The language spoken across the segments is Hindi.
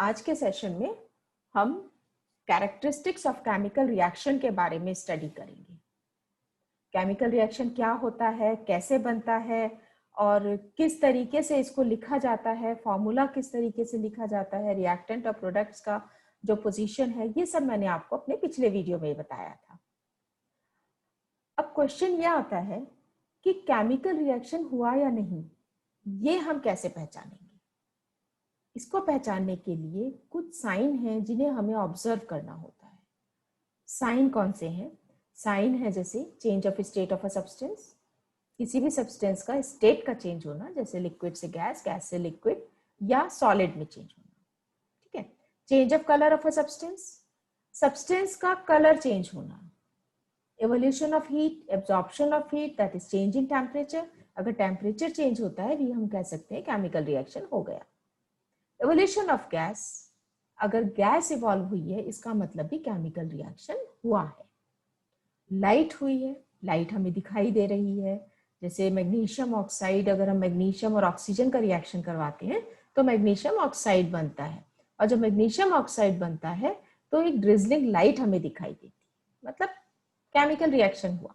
आज के सेशन में हम कैरेक्टरिस्टिक्स ऑफ केमिकल रिएक्शन के बारे में स्टडी करेंगे। केमिकल रिएक्शन क्या होता है, कैसे बनता है और किस तरीके से इसको लिखा जाता है, फॉर्मूला किस तरीके से लिखा जाता है, रिएक्टेंट और प्रोडक्ट्स का जो पोजीशन है, ये सब मैंने आपको अपने पिछले वीडियो में बताया था। अब क्वेश्चन ये आता है कि केमिकल रिएक्शन हुआ या नहीं, ये हम कैसे पहचानेंगे। इसको पहचानने के लिए कुछ साइन हैं जिन्हें हमें ऑब्जर्व करना होता है। साइन कौन से हैं? साइन है जैसे change of state of a substance, किसी भी सब्सटेंस का स्टेट का चेंज होना, जैसे लिक्विड से गैस, गैस से लिक्विड या सॉलिड में चेंज होना। ठीक है। Change of colour of a substance, substance का कलर चेंज होना। Evolution of heat, absorption of heat, that is change in temperature. अगर टेम्परेचर चेंज होता है भी हम कह सकते हैं केमिकल रिएक्शन हो गया। एवोल्यूशन ऑफ गैस, अगर गैस इवॉल्व हुई है इसका मतलब भी केमिकल रिएक्शन हुआ है। लाइट हुई है, लाइट हमें दिखाई दे रही है, जैसे मैग्नीशियम ऑक्साइड, अगर हम मैग्नीशियम और ऑक्सीजन का रिएक्शन करवाते हैं तो मैग्नीशियम ऑक्साइड बनता है, और जब मैग्नीशियम ऑक्साइड बनता है तो एक ड्रिजलिंग लाइट हमें दिखाई देती है, मतलब केमिकल रिएक्शन हुआ।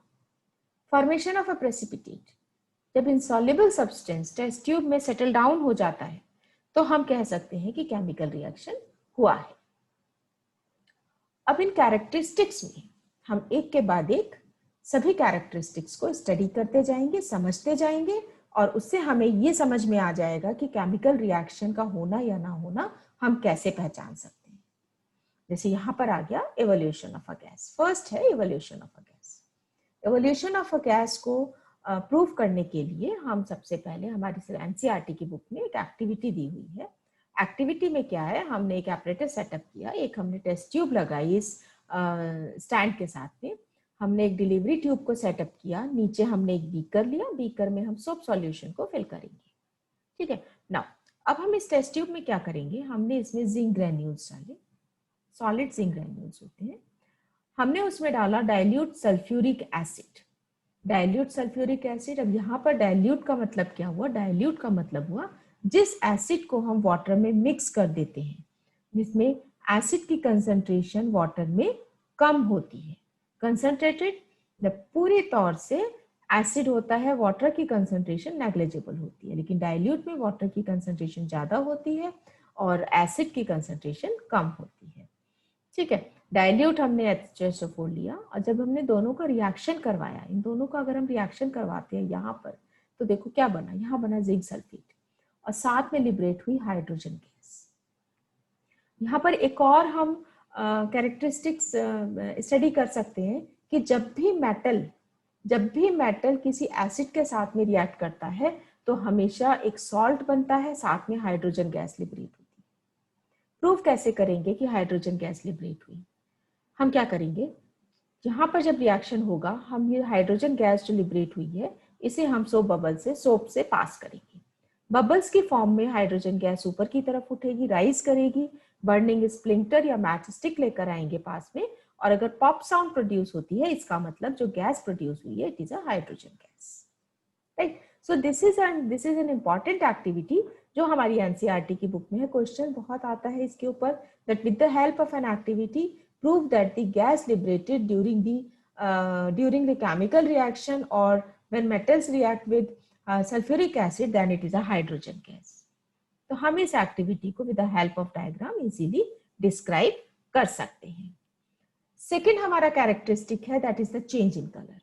फॉर्मेशन ऑफ अ प्रेसिपिटेट, जब इंसॉल्युबल सब्सटेंस टेस्ट ट्यूब में सेटल डाउन हो जाता है तो हम कह सकते हैं कि केमिकल रिएक्शन हुआ है। अब इन कैरेक्टरिस्टिक्स में हम एक के बाद एक सभी कैरेक्टरिस्टिक्स को स्टडी करते जाएंगे, समझते जाएंगे, और उससे हमें ये समझ में आ जाएगा कि केमिकल रिएक्शन का होना या ना होना हम कैसे पहचान सकते हैं। जैसे यहां पर आ गया evolution of a gas. First है evolution of a gas. Evolution of a gas को प्रूव करने के लिए हम सबसे पहले हमारी एनसीईआरटी की बुक में एक एक्टिविटी दी हुई है। एक्टिविटी में क्या है, हमने एक एपरेटस सेटअप किया, एक हमने टेस्ट ट्यूब लगाई इस स्टैंड के साथ में, हमने एक डिलीवरी ट्यूब को सेटअप किया, नीचे हमने एक बीकर लिया, बीकर में हम सोप सॉल्यूशन को फिल करेंगे। ठीक है। नाउ अब हम इस टेस्ट ट्यूब में क्या करेंगे, हमने इसमें जिंक ग्रेन्यूल्स डाले, सॉलिड जिंक ग्रेन्यूल्स होते हैं। हमने उसमें डाला dilute sulphuric acid. Dilute sulphuric acid, अब यहाँ पर डाइल्यूट का मतलब क्या हुआ, डाइल्यूट का मतलब हुआ जिस एसिड को हम वाटर में मिक्स कर देते हैं, जिसमें एसिड की कंसंट्रेशन वाटर में कम होती है। कंसंट्रेटेड पूरी तौर से एसिड होता है, वाटर की कंसंट्रेशन नेग्लिजिबल होती है, लेकिन डाइल्यूट में वाटर की कंसंट्रेशन ज्यादा होती है और एसिड की कंसंट्रेशन कम होती है। ठीक है। डाइल्यूट हमने H2SO4 लिया, और जब हमने दोनों का रिएक्शन करवाया, इन दोनों का अगर हम रिएक्शन करवाते हैं यहाँ पर, तो देखो क्या बना, यहाँ बना जिंक सल्फेट और साथ में लिबरेट हुई हाइड्रोजन गैस। यहाँ पर एक और हम कैरेक्टरिस्टिक्स स्टडी कर सकते हैं कि जब भी मेटल किसी एसिड के साथ में रिएक्ट करता है तो हमेशा एक सॉल्ट बनता है, साथ में हाइड्रोजन गैस लिबरेट होती है। प्रूव कैसे करेंगे कि हाइड्रोजन गैस लिबरेट हुई? हम क्या करेंगे, यहाँ पर जब रिएक्शन होगा, हम ये हाइड्रोजन गैस जो लिबरेट हुई है इसे हम सोप से पास करेंगे। बबल्स की फॉर्म में हाइड्रोजन गैस ऊपर की तरफ उठेगी, राइज करेगी, बर्निंग स्प्लिंटर या मैच स्टिक लेकर आएंगे पास में, और अगर पॉप साउंड प्रोड्यूस होती है इसका मतलब जो गैस प्रोड्यूस हुई है it is a hydrogen gas. Right. So this is an important activity जो हमारी एनसीईआरटी की बुक में है। क्वेश्चन बहुत आता है इसके ऊपर, that with the help of an activity prove that the gas liberated during the chemical reaction or when metals react with sulfuric acid, then it is a hydrogen gas. तो हम इस एक्टिविटी को with the help of diagram easily describe कर सकते हैं। सेकेंड हमारा कैरेक्टरिस्टिक है that is the change in colour.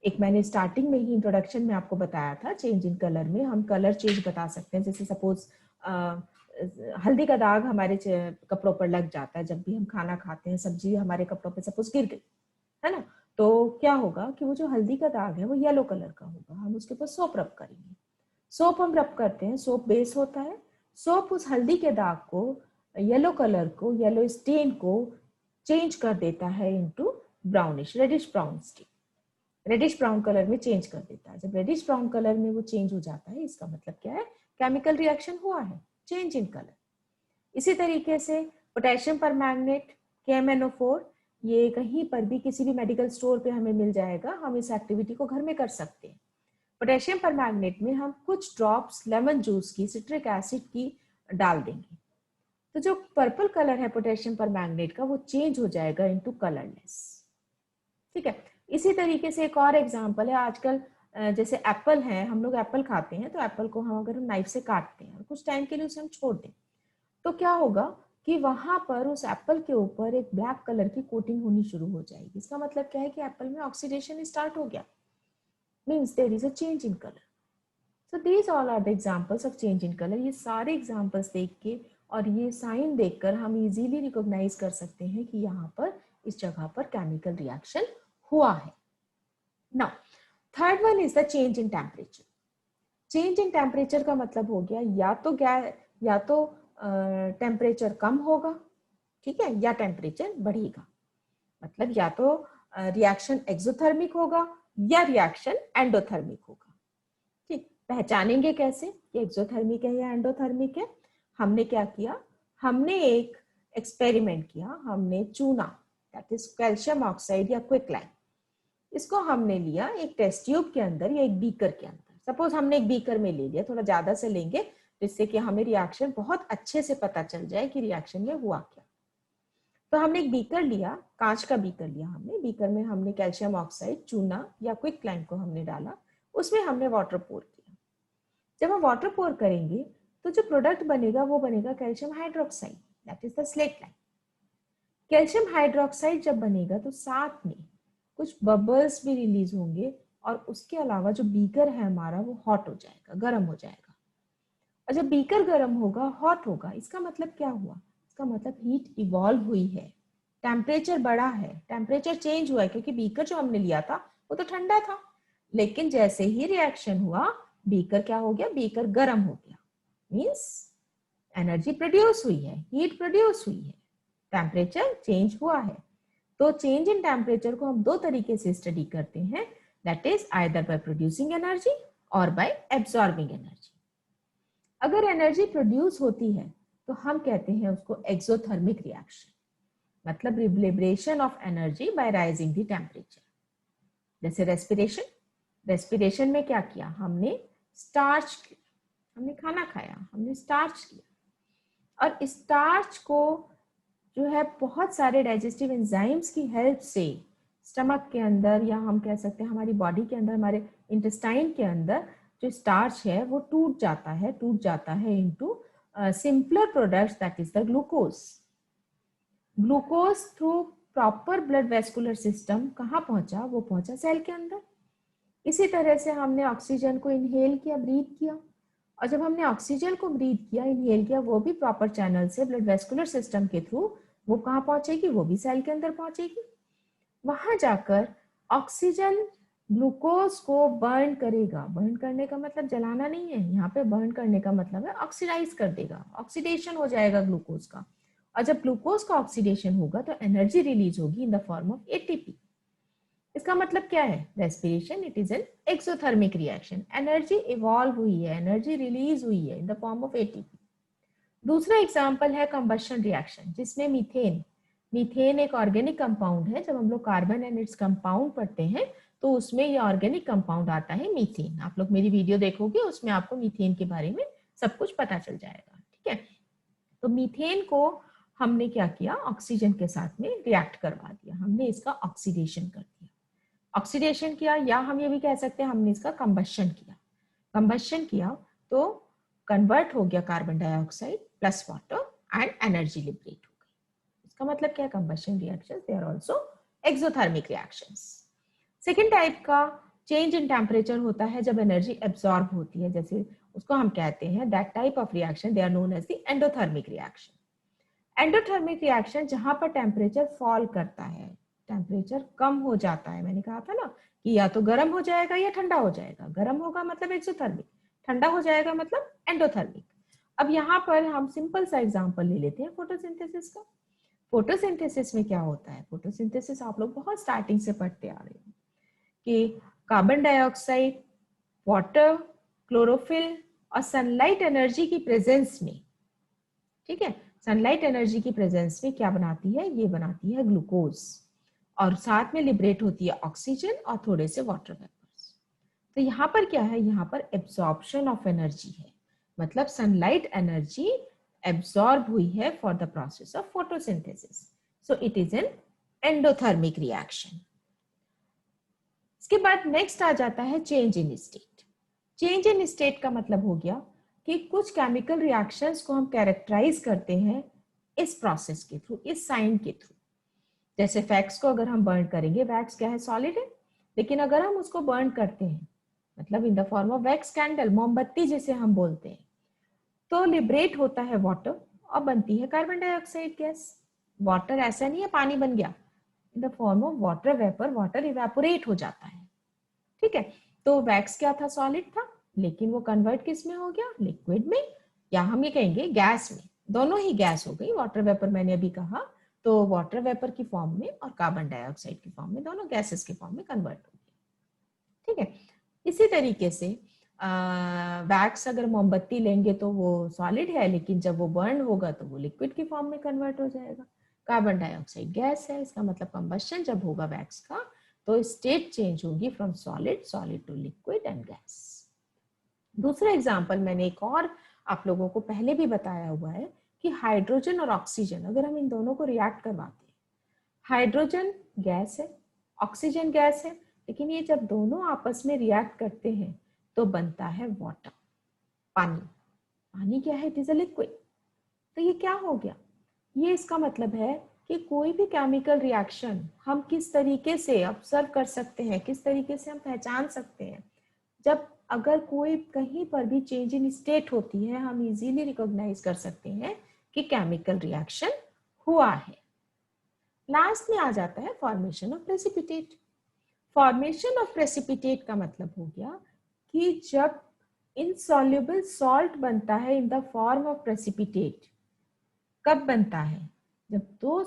एक मैंने स्टार्टिंग में ही इंट्रोडक्शन में आपको बताया था, चेंज इन कलर में हम कलर चेंज बता सकते हैं। जैसे सपोज हल्दी का दाग हमारे कपड़ों पर लग जाता है, जब भी हम खाना खाते हैं, सब्जी हमारे कपड़ों पर सपोज गिर गई है ना, तो क्या होगा कि वो जो हल्दी का दाग है वो येलो कलर का होगा, हम उसके ऊपर सोप रब करेंगे। सोप हम रब करते हैं, सोप बेस होता है, सोप उस हल्दी के दाग को, येलो कलर को, येलो स्टेन को चेंज कर देता है into brownish, reddish brown stain, reddish brown colour में चेंज कर देता है। जब रेडिश ब्राउन कलर में वो चेंज हो जाता है इसका मतलब क्या है, केमिकल रिएक्शन हुआ है, चेंज इन कलर। इसी तरीके से पोटेशियम परमैंगनेट KMnO4, ये कहीं पर भी किसी भी मेडिकल स्टोर पे हमें मिल जाएगा, हम इस एक्टिविटी को घर में कर सकते हैं। पोटेशियम परमैंगनेट में हम कुछ ड्रॉप्स लेमन जूस की, सिट्रिक एसिड की डाल देंगे, तो जो पर्पल कलर है पोटेशियम परमैंगनेट का वो चेंज हो जाएगा इनटू कलरलेस। ठीक है, इसी तरीके से एक और एग्जांपल है, आजकल जैसे एप्पल है, हम लोग एप्पल खाते हैं तो एप्पल को हम अगर नाइफ से काटते हैं और कुछ टाइम के लिए उसे हम छोड़ दें तो क्या होगा कि वहां पर उस एप्पल के ऊपर एक ब्लैक कलर की कोटिंग होनी शुरू हो जाएगी। इसका मतलब क्या है कि एप्पल में ऑक्सीडेशन स्टार्ट हो गया, means there is a change in colour. So these all are the examples of change in colour. ये सारे एग्जांपल्स देख के और ये साइन देखकर हम इजीली रिकॉग्नाइज कर सकते हैं कि यहाँ पर इस जगह पर केमिकल रिएक्शन हुआ है। Now third one is the change in temperature. Change in temperature का मतलब हो गया या तो टेम्परेचर कम होगा, ठीक है, या टेम्परेचर बढ़ेगा। मतलब या तो रिएक्शन एक्सोथर्मिक होगा या रिएक्शन एंडोथर्मिक होगा। ठीक, पहचानेंगे कैसे कि एक्सोथर्मिक है या एंडोथर्मिक है? हमने क्या किया, हमने एक एक्सपेरिमेंट किया। हमने चूना, दैट इज कैल्शियम ऑक्साइड या क्विकलाइम, इसको हमने लिया एक टेस्ट ट्यूब के अंदर या एक बीकर के अंदर। सपोज हमने एक बीकर में ले लिया, थोड़ा ज्यादा से लेंगे जिससे कि हमें रिएक्शन बहुत अच्छे से पता चल जाए कि रिएक्शन में हुआ क्या। तो हमने एक बीकर लिया, कांच का बीकर लिया हमने। बीकर में हमने कैल्शियम ऑक्साइड, चूना या क्विकलाइम को हमने डाला, उसमें हमने वाटर पोर किया। जब हम वाटर पोर करेंगे तो जो प्रोडक्ट बनेगा वो बनेगा calcium hydroxide, that is the slate lime. Calcium hydroxide जब बनेगा तो साथ में कुछ बबल्स भी रिलीज होंगे और उसके अलावा जो बीकर है हमारा वो हॉट हो जाएगा, गर्म हो जाएगा। और जब बीकर गर्म होगा, हॉट होगा, इसका मतलब क्या हुआ? इसका मतलब हीट इवॉल्व हुई है, टेम्परेचर बढ़ा है, टेम्परेचर चेंज हुआ है, क्योंकि बीकर जो हमने लिया था वो तो ठंडा था, लेकिन जैसे ही रिएक्शन हुआ बीकर क्या हो गया? बीकर गर्म हो गया। मीन्स एनर्जी प्रोड्यूस हुई है, हीट प्रोड्यूस हुई है, टेम्परेचर चेंज हुआ है। तो चेंज इन टेम्परेचर को हम दो तरीके से स्टडी करते हैं, that is either by producing energy और बाय एब्सॉर्बिंग एनर्जी। अगर एनर्जी प्रोड्यूस होती है तो हम कहते हैं उसको एक्सोथर्मिक रिएक्शन, मतलब liberation of energy by rising the temperature. जैसे रेस्पिरेशन, रेस्पिरेशन में क्या किया हमने? स्टार्च किया, हमने खाना खाया, हमने स्टार्च किया, और स्टार्च को जो है बहुत सारे डाइजेस्टिव एंजाइम्स की हेल्प से स्टमक के अंदर, या हम कह सकते हैं हमारी बॉडी के अंदर, हमारे इंटेस्टाइन के अंदर जो स्टार्च है वो टूट जाता है into simpler products, that is the glucose. Glucose through proper blood vascular system कहाँ पहुंचा? वो पहुंचा सेल के अंदर। इसी तरह से हमने ऑक्सीजन को इनहेल किया, ब्रीथ किया, और जब हमने ऑक्सीजन को ब्रीथ किया, इनहेल किया, वो भी प्रॉपर चैनल से ब्लड वेस्कुलर सिस्टम के थ्रू वो कहाँ पहुंचेगी? वो भी सेल के अंदर पहुंचेगी। वहां जाकर ऑक्सीजन ग्लूकोज को बर्न करेगा। बर्न करने का मतलब जलाना नहीं है, यहाँ पे बर्न करने का मतलब है ऑक्सीडाइज कर देगा, ऑक्सीडेशन हो जाएगा ग्लूकोज का। और जब ग्लूकोज का ऑक्सीडेशन होगा तो एनर्जी रिलीज होगी in the form of ATP. इसका मतलब क्या है? Respiration, it is an exothermic reaction, energy evolve हुई है, एनर्जी रिलीज हुई है in the form of ATP. दूसरा एग्जाम्पल है कंबशन रिएक्शन, जिसमें मीथेन, मीथेन एक ऑर्गेनिक कंपाउंड है। जब हम लोग कार्बन एंड इट्स कंपाउंड पढ़ते हैं तो उसमें ये ऑर्गेनिक कंपाउंड आता है मीथेन। आप लोग मेरी वीडियो देखोगे उसमें आपको मीथेन के बारे में सब कुछ पता चल जाएगा, ठीक है। तो मीथेन को हमने क्या किया? ऑक्सीजन के साथ में रिएक्ट करवा दिया, हमने इसका ऑक्सीडेशन कर दिया। ऑक्सीडेशन किया, या हम ये भी कह सकते हैं हमने इसका कंबशन किया। कंबशन किया तो कन्वर्ट हो गया carbon dioxide plus water and energy liberate हो गई। इसका मतलब क्या है? Combustion reactions they are also exothermic reactions. Second type का चेंज इन टेम्परेचर होता है जब एनर्जी एब्सॉर्ब होती है, जैसे उसको हम कहते हैं that type of reaction they are known as the endothermic reaction. Endothermic reaction जहां पर टेम्परेचर फॉल करता है, टेम्परेचर कम हो जाता है। मैंने कहा था ना कि या तो गर्म हो जाएगा या ठंडा हो जाएगा। गर्म होगा मतलब एक्सोथर्मिक, ठंडा हो जाएगा मतलब एंडोथर्मिक। अब यहाँ पर हम सिंपल सा एग्जांपल ले लेते हैं फोटोसिंथेसिस का। फोटोसिंथेसिस में क्या होता है? फोटोसिंथेसिस आप लोग बहुत स्टार्टिंग से पढ़ते आ रहे हैं कि कार्बन डाइऑक्साइड, वाटर, क्लोरोफिल और सनलाइट एनर्जी की प्रेजेंस में, ठीक है, सनलाइट एनर्जी की प्रेजेंस में क्या बनाती है? ये बनाती है ग्लूकोज, और साथ में लिबरेट होती है ऑक्सीजन और थोड़े से वाटर वेपर्स। तो यहाँ पर क्या है? यहाँ पर एब्सॉर्प्शन ऑफ एनर्जी है, मतलब सनलाइट एनर्जी एब्सॉर्ब हुई है for the process of photosynthesis. So it is an endothermic reaction. इसके बाद नेक्स्ट आ जाता है change in state. Change in state का मतलब हो गया कि कुछ केमिकल रिएक्शंस को हम कैरेक्टराइज करते हैं इस प्रोसेस के थ्रू, इस साइन के थ्रू. जैसे वैक्स को अगर हम बर्न करेंगे, वैक्स क्या है, सॉलिड है, लेकिन अगर हम उसको बर्न करते हैं मतलब in the form of wax candle, मोमबत्ती जिसे हम बोलते हैं, तो लिबरेट होता है वाटर और बनती है कार्बन डाइऑक्साइड गैस. वाटर ऐसा नहीं है पानी बन गया, in the form of water vapour, water evaporate हो जाता है. ठीक है, तो वैक्स क्या था, सॉलिड था, लेकिन वो कन्वर्ट किस में हो गया, लिक्विड में, या हम ये कहेंगे गैस में. दोनों ही गैस हो गई. वाटर वेपर मैंने अभी कहा, तो वाटर वेपर की फॉर्म में और कार्बन डाइऑक्साइड की फॉर्म में, दोनों गैसेस के फॉर्म में कन्वर्ट हो गया. ठीक है, इसी तरीके से वैक्स अगर मोमबत्ती लेंगे तो वो सॉलिड है, लेकिन जब वो बर्न होगा तो वो लिक्विड की फॉर्म में कन्वर्ट हो जाएगा. कार्बन डाइऑक्साइड गैस है, इसका मतलब कंबशन जब होगा वैक्स का तो स्टेट चेंज होगी from solid to liquid and gas. दूसरा एग्जांपल मैंने एक और आप लोगों को पहले भी बताया हुआ है कि हाइड्रोजन और ऑक्सीजन अगर हम इन दोनों को रिएक्ट करवाते हैं, हाइड्रोजन गैस है, ऑक्सीजन गैस है, लेकिन ये जब दोनों आपस में रिएक्ट करते हैं तो बनता है वाटर, पानी. पानी क्या है, इट इज अ लिक्विड. तो ये क्या हो गया, ये इसका मतलब है कि कोई भी केमिकल रिएक्शन हम किस तरीके से ऑब्जर्व कर सकते हैं, किस तरीके से हम पहचान सकते हैं. जब अगर कोई कहीं पर भी चेंज इन स्टेट होती है, हम इजीली रिकॉग्नाइज कर सकते हैं कि केमिकल रिएक्शन हुआ है. लास्ट में आ जाता है formation of precipitate. Formation of precipitate का मतलब हो गया कि जब इनसॉल्युबल सॉल्ट बनता है in the form of precipitate. कब बनता है, जब दो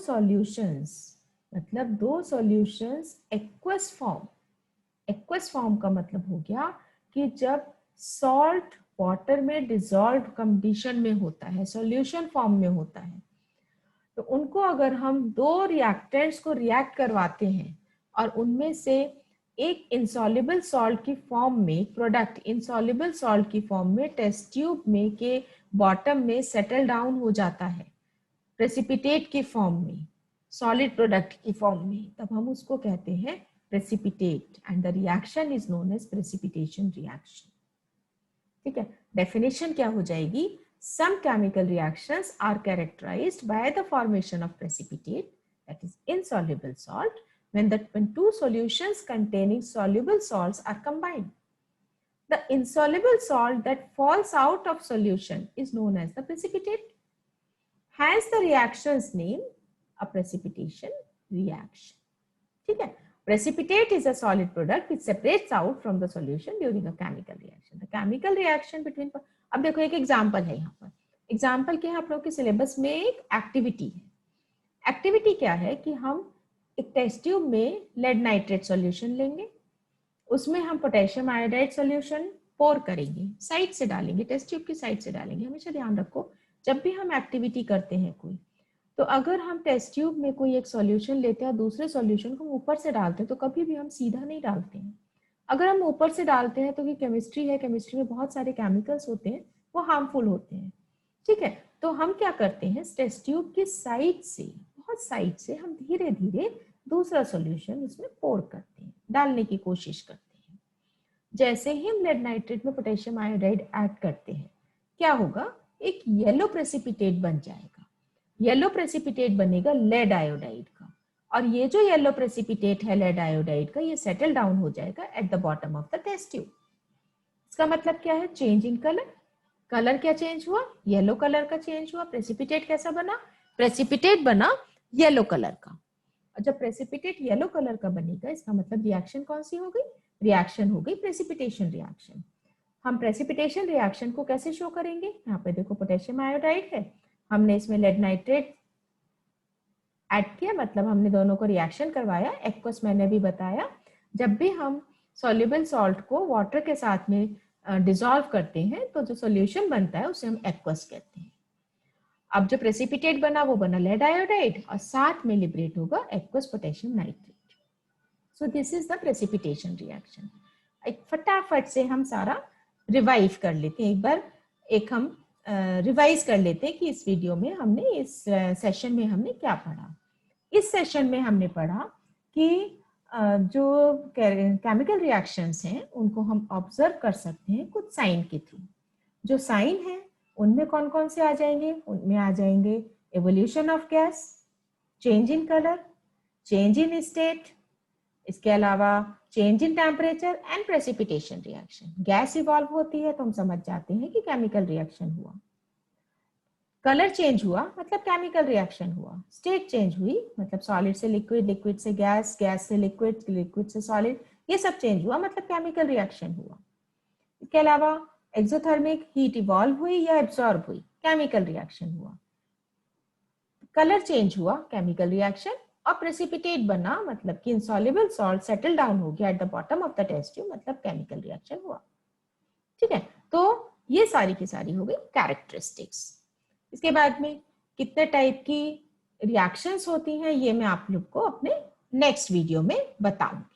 solutions aqueous form. Aqueous form का मतलब हो गया कि जब सॉल्ट वाटर में डिसॉल्व कंडीशन में होता है, सॉल्यूशन फॉर्म में होता है, तो उनको अगर हम दो रिएक्टेंट्स को रिएक्ट करवाते हैं और उनमें से एक इंसॉल्युबल सॉल्ट की फॉर्म में, प्रोडक्ट इंसॉल्युबल सॉल्ट की फॉर्म में टेस्ट ट्यूब में के बॉटम में सेटल डाउन हो जाता है प्रेसिपिटेट की फॉर्म में, सॉलिड प्रोडक्ट की फॉर्म में, तब हम उसको कहते हैं precipitate and the reaction is known as precipitation reaction. ठीक है, डेफिनेशन क्या हो जाएगी, some chemical reactions are characterized by the formation of precipitate, that is insoluble salt, when two solutions containing soluble salts are combined. The insoluble salt that falls out of solution is known as the precipitate. Hence the reaction's name a precipitation reaction. ठीक है, precipitate is a solid product which separates out from the solution during a chemical reaction. The chemical reaction between, अब देखो एक एग्जाम्पल है यहाँ पर. एग्जाम्पल क्या है, आप लोग के सिलेबस में एक एक्टिविटी है. एक्टिविटी क्या है कि हम एक टेस्ट ट्यूब में लेड नाइट्रेट सॉल्यूशन लेंगे, उसमें हम पोटेशियम आयोडाइड सॉल्यूशन पोर करेंगे, साइड से डालेंगे, टेस्ट ट्यूब की साइड से डालेंगे. हमेशा ध्यान रखो जब भी हम एक्टिविटी करते हैं कोई, तो अगर हम टेस्ट ट्यूब में कोई एक सॉल्यूशन लेते हैं और दूसरे सॉल्यूशन को ऊपर से डालते हैं तो कभी भी हम सीधा नहीं डालते हैं. अगर हम ऊपर से डालते हैं तो ये केमिस्ट्री है, केमिस्ट्री में बहुत सारे केमिकल्स होते हैं, वो हार्मफुल होते हैं. ठीक है, तो हम क्या करते हैं, टेस्ट ट्यूब की साइड से, बहुत साइड से हम धीरे धीरे दूसरा सॉल्यूशन उसमें पोर करते हैं, डालने की कोशिश करते हैं. जैसे ही हम लेड नाइट्रेट में पोटेशियम आयोडाइड ऐड करते हैं, क्या होगा, एक येलो प्रेसिपिटेट बन जाएगा. येलो प्रेसिपिटेट बनेगा लेड आयोडाइड का, और ये जो येलो प्रेसिपिटेट है लेड आयोडाइड का, ये सेटल डाउन हो जाएगा at the bottom of the test tube. इसका मतलब क्या है, चेंज इन कलर. कलर क्या चेंज हुआ, येलो कलर का चेंज हुआ. प्रेसिपिटेट कैसा बना, प्रेसिपिटेट बना येलो कलर का. और जब प्रेसिपिटेट येलो कलर का बनेगा, इसका मतलब रिएक्शन कौन सी हो गई, रिएक्शन हो गई प्रेसिपिटेशन रिएक्शन. हम प्रेसिपिटेशन रिएक्शन को कैसे शो करेंगे, यहाँ पे देखो पोटेशियम आयोडाइड है, हमने इसमें लेड नाइट्रेट ऐड किया, मतलब हमने दोनों को रिएक्शन करवाया. एक्वस मैंने भी बताया, जब भी हम सॉल्युबल सॉल्ट को वाटर के साथ में डिसॉल्व करते हैं तो जो सॉल्यूशन बनता है उसे हम एक्वस कहते हैं. अब जो प्रेसिपिटेट बना वो बना लेड आयोडाइड और साथ में लिबरेट होगा aqueous potassium nitrate. So this is the precipitation reaction. एक फटाफट से हम सारा रिवाइव कर लेते हैं एक बार. एक हम रिवाइज कर लेते हैं कि इस वीडियो में हमने, इस सेशन में हमने क्या पढ़ा। इस सेशन में हमने पढ़ा कि जो केमिकल रिएक्शंस हैं उनको हम ऑब्जर्व कर सकते हैं कुछ साइन के थ्रू। जो साइन है उनमें कौन कौन से आ जाएंगे? उनमें आ जाएंगे evolution of gas, change in colour, change in state, इसके अलावा change in temperature and precipitation reaction. Gas evolve होती है तो हम समझ जाते हैं कि केमिकल रिएक्शन हुआ। कलर चेंज हुआ मतलब केमिकल रिएक्शन हुआ। स्टेट चेंज हुई मतलब सॉलिड से लिक्विड, लिक्विड से गैस, गैस से लिक्विड, लिक्विड से सॉलिड, ये सब चेंज हुआ मतलब केमिकल रिएक्शन हुआ। इसके अलावा एक्सोथर्मिक हीट इवॉल्व हुई या एब्सॉर्ब हुई, केमिकल रिएक्शन हुआ। कलर चेंज हुआ, केमिकल रिएक्शन। और प्रेसिपिटेट बना मतलब कि इनसॉल्युबल सॉल्ट सेटल डाउन हो गया at the bottom of the test tube, मतलब केमिकल रिएक्शन हुआ। ठीक है, तो ये सारी की सारी हो गई कैरेक्टरिस्टिक्स। इसके बाद में कितने टाइप की रिएक्शंस होती हैं ये मैं आप लोग को अपने नेक्स्ट वीडियो में बताऊंगी।